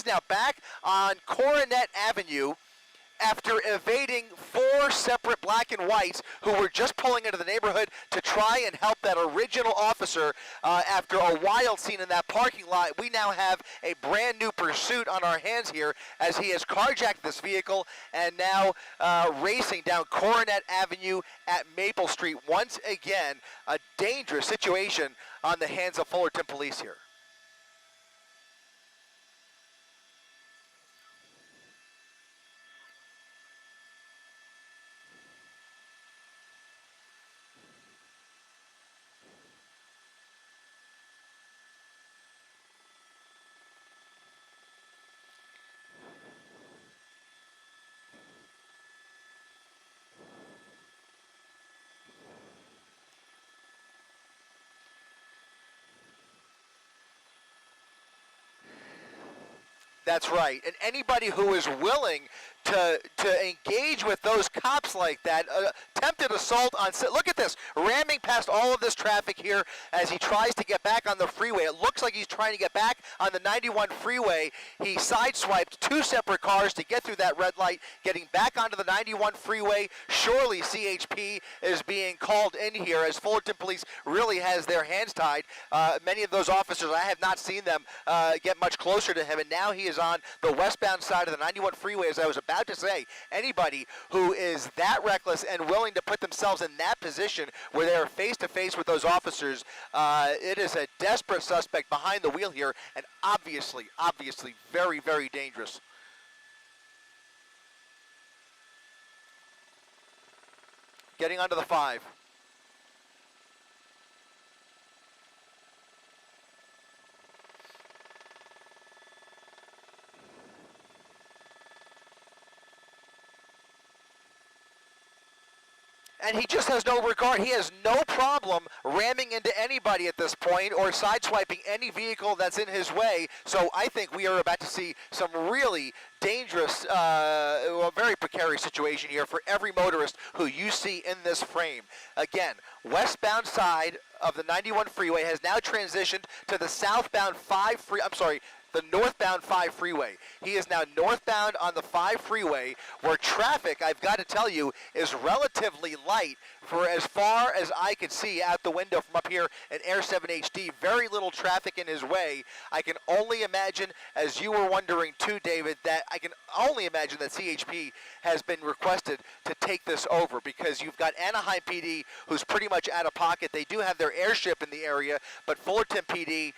is now back on Coronet Avenue after evading 4 separate black and whites who were just pulling into the neighborhood to try and help that original officer after a wild scene in that parking lot. We now have a brand new pursuit on our hands here as he has carjacked this vehicle and now racing down Coronet Avenue at Maple Street. Once again, a dangerous situation on the hands of Fullerton police here. That's right. And anybody who is willing to engage with those cops like that, attempted assault on, look at this, ramming past all of this traffic here as he tries to get back on the freeway. It looks like he's trying to get back on the 91 freeway. He sideswiped 2 separate cars to get through that red light, getting back onto the 91 freeway. Surely CHP is being called in here as Fullerton police really has their hands tied. Many of those officers, I have not seen them get much closer to him, and now he is on the westbound side of the 91 freeway. As I was about to say, anybody who is that reckless and willing to put themselves in that position where they are face to face with those officers, it is a desperate suspect behind the wheel here, and obviously very, very dangerous. Getting onto the 5. And he just has no regard. He has no problem ramming into anybody at this point or sideswiping any vehicle that's in his way. So I think we are about to see some really dangerous, very precarious situation here for every motorist who you see in this frame. Again, westbound side of the 91 freeway has now transitioned to the southbound the northbound 5 freeway. He is now northbound on the 5 freeway where traffic, I've got to tell you, is relatively light for as far as I could see out the window from up here in Air 7 HD. Very little traffic in his way. I can only imagine, as you were wondering too, David, that I can only imagine that CHP has been requested to take this over because you've got Anaheim PD who's pretty much out of pocket. They do have their airship in the area, but Fullerton PD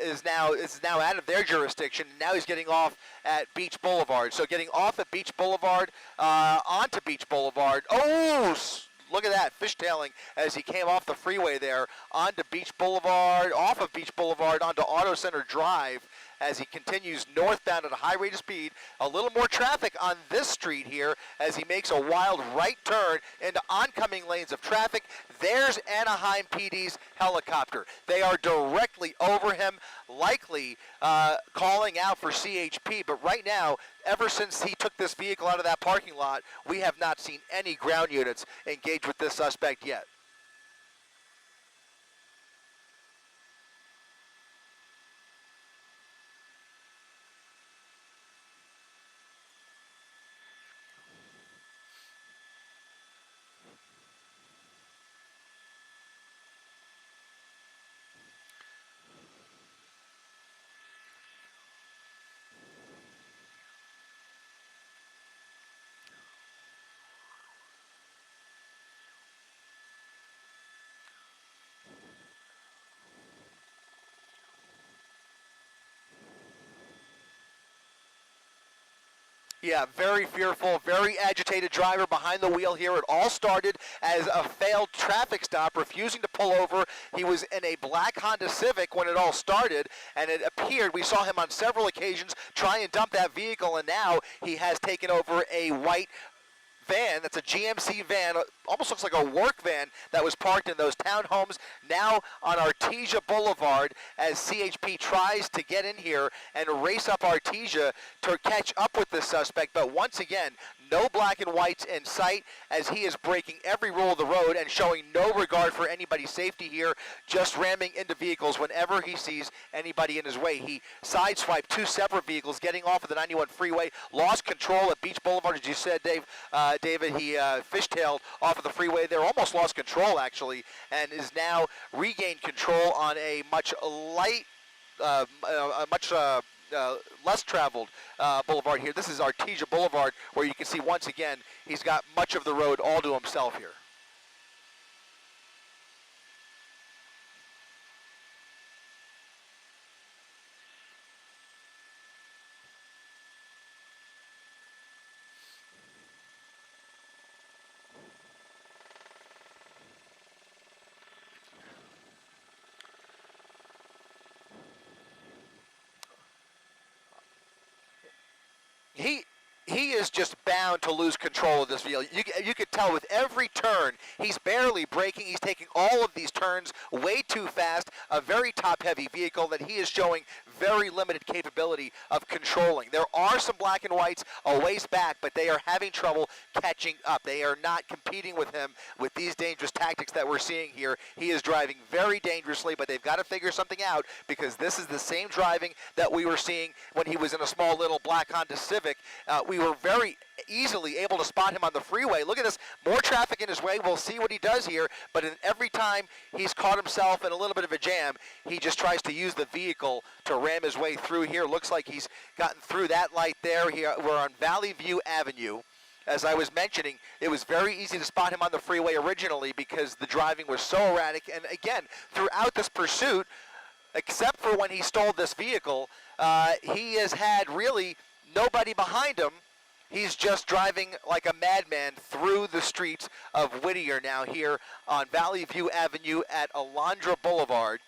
is now out of their jurisdiction. Now he's getting off at Beach Boulevard. So getting off at Beach Boulevard, onto Beach Boulevard. Oh, look at that, fishtailing as he came off the freeway there onto Beach Boulevard, off of Beach Boulevard onto Auto Center Drive as he continues northbound at a high rate of speed. A little more traffic on this street here as he makes a wild right turn into oncoming lanes of traffic. There's Anaheim PD's helicopter. They are directly over him, likely calling out for CHP, but right now, ever since he took this vehicle out of that parking lot, we have not seen any ground units engage with this suspect yet. Yeah, very fearful, very agitated driver behind the wheel here. It all started as a failed traffic stop, refusing to pull over. He was in a black Honda Civic when it all started, and it appeared, we saw him on several occasions try and dump that vehicle, and now he has taken over a white van. That's a GMC van, almost looks like a work van that was parked in those townhomes, now on Artesia Boulevard as CHP tries to get in here and race up Artesia to catch up with this suspect. But once again, no black and whites in sight as he is breaking every rule of the road and showing no regard for anybody's safety here, just ramming into vehicles whenever he sees anybody in his way. He sideswiped two separate vehicles getting off of the 91 freeway, lost control at Beach Boulevard, as you said, David. He fishtailed off of the freeway there, almost lost control actually, and is now regained control on a much less traveled boulevard here. This is Artesia Boulevard, where you can see once again he's got much of the road all to himself here. He is just bound to lose control of this vehicle. You could tell with every turn, he's barely braking. He's taking all of these turns way too fast. A very top-heavy vehicle that he is showing very limited capability of controlling. There are some black and whites a ways back, but they are having trouble catching up. They are not competing with him with these dangerous tactics that we're seeing here. He is driving very dangerously, but they've got to figure something out, because this is the same driving that we were seeing when he was in a small little black Honda Civic. We were very easily able to spot him on the freeway. Look at this, more traffic in his way. We'll see what he does here, but every time he's caught himself in a little bit of a jam, he just tries to use the vehicle to ram his way through here. Looks like he's gotten through that light there. We're on Valley View Avenue. As I was mentioning, it was very easy to spot him on the freeway originally because the driving was so erratic. And again, throughout this pursuit, except for when he stole this vehicle, he has had really nobody behind him. He's just driving like a madman through the streets of Whittier now here on Valley View Avenue at Alondra Boulevard.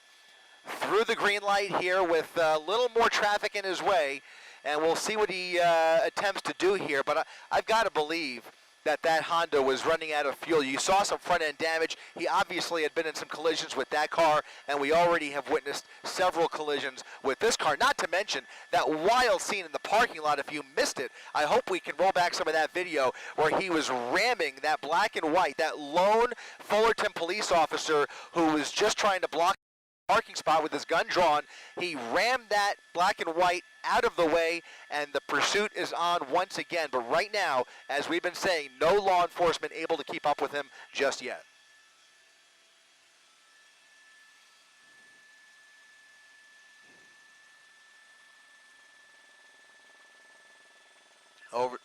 Through the green light here with a little more traffic in his way, and we'll see what he attempts to do here. But I've got to believe that Honda was running out of fuel. You saw some front-end damage. He obviously had been in some collisions with that car, and we already have witnessed several collisions with this car, not to mention that wild scene in the parking lot. If you missed it, I hope we can roll back some of that video where he was ramming that black and white, that lone Fullerton police officer who was just trying to block parking spot with his gun drawn. He rammed that black and white out of the way, and the pursuit is on once again. But right now, as we've been saying, no law enforcement able to keep up with him just yet. Over.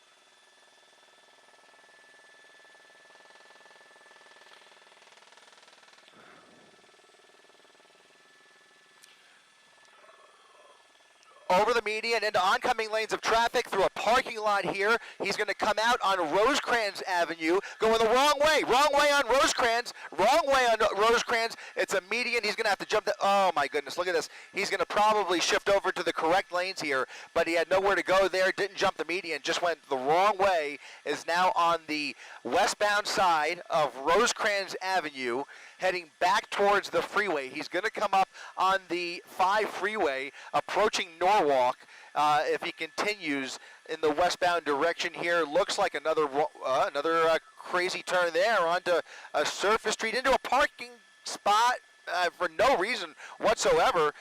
Over the median into oncoming lanes of traffic through a parking lot here. He's going to come out on Rosecrans Avenue, going the wrong way on Rosecrans, wrong way on Rosecrans. It's a median. He's going to have to jump oh my goodness, look at this. He's going to probably shift over to the correct lanes here, but he had nowhere to go there, didn't jump the median, just went the wrong way, is now on the westbound side of Rosecrans Avenue, heading back towards the freeway. He's going to come up on the 5 freeway, approaching Norwalk. If he continues in the westbound direction here, looks like another crazy turn there onto a surface street into a parking spot for no reason whatsoever.